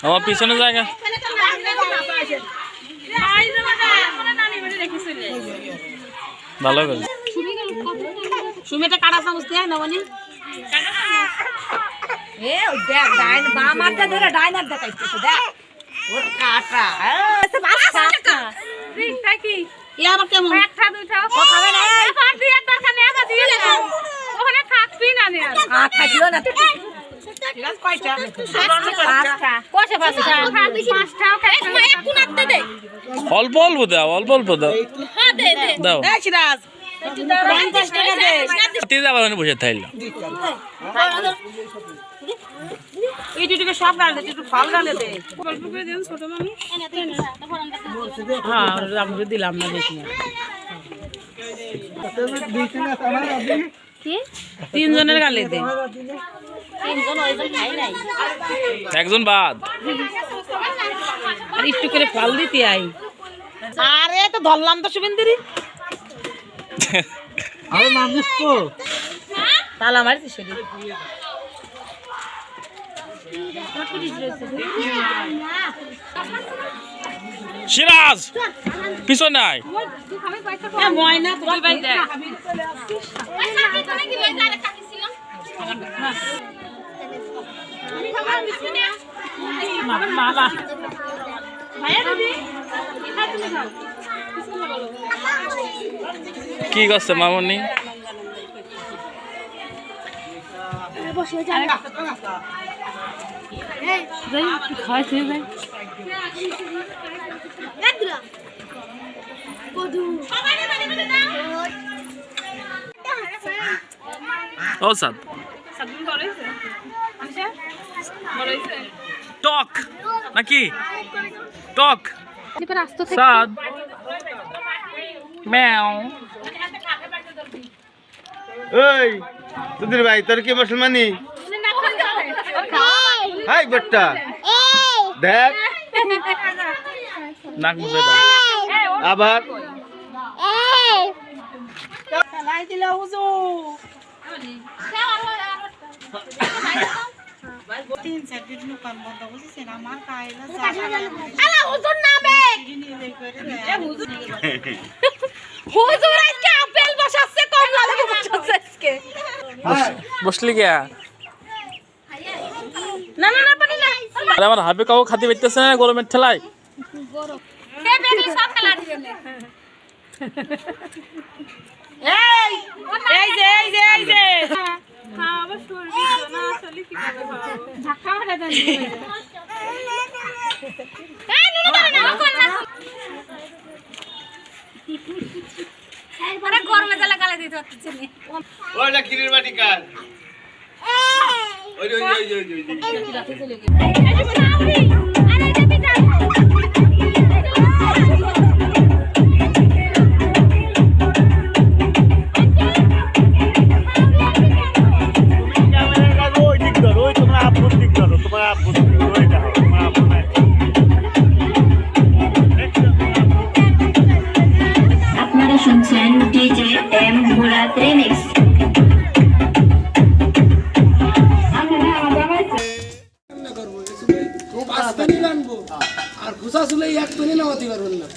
আমার পিছনে জায়গা ভালো করে সুমিটা কাটা চামচ দেয় না মানে এ দেখ ডাইন বাম হাতটা ধরে ডাইনার দেখাইতেছে দেখ ওর কাটা এসে বাচ্চা ঠিক থাকি ই আবার কেমন একটা দুইটা ও খাবে না এখন দিয়ে দরকার নেই আগে দিয়ে না ওখানে থাকবি না নে আর থাকিও না গ্লাস কয়টা পাঁচটা কয়টা পাঁচটা এক কোনাতে দে অল্প অল্প দাও অল্প অল্প দাও হ্যাঁ দে দে দাও এই সিরাজ 50 টাকা দে তিন যাবার বসে থাইল এই দুটোকে সব গালে দে একটু ফাল গালে দে গল্প করে দেন ছোট মানুষ হ্যাঁ আমরা দিলাম না বেশি কি তিনজনের গালে দে তিনজন ওইজন খাই নাই একজন বাদ আর একটু করে ফাল দিতে আই আরে তো ধরলাম তো শুভেন্দ্রি আরে মানুষ তো তালা মারছিস সেটি সিরাজ পিছনে নাই ময়না তুই ভাই দেখ কি করছে মামনি ও সাদ টক নাকি টক সাদ ম্যাও এই তোদের ভাই তোর কি মুসলমানি হাই বট্টা দেখ নাক মুছে দাও আবার লাই দিলা হুজু তিন চার দিন দোকান বন্ধ বুঝছেন আমার কাইলা আলা হুজুর নামে হুজুর আজকে আপেল বসাচ্ছে কমলা লেবু বসাচ্ছে আজকে বসলি কে না না না পানি না আরে আমার হাবে কাউ খাতে পাইতেছে না গরমের ঠেলায় গরম কে বেবি সব খেলা দিও না এই যে খাওয়া শুরবি না আসলে কি করে খাওয়া ধাক্কা মারা দেন এই নুনু না কোন না আরে গরমে জ্বালা গালে দিতে হচ্ছে নি ওইটা কিরির বাটি কার ওই আপনারা শুনছেন ডিজে এম মুরাদ রিমিক্স আর ঘুষা শুলে এক পেনি নামাতে পারবেন না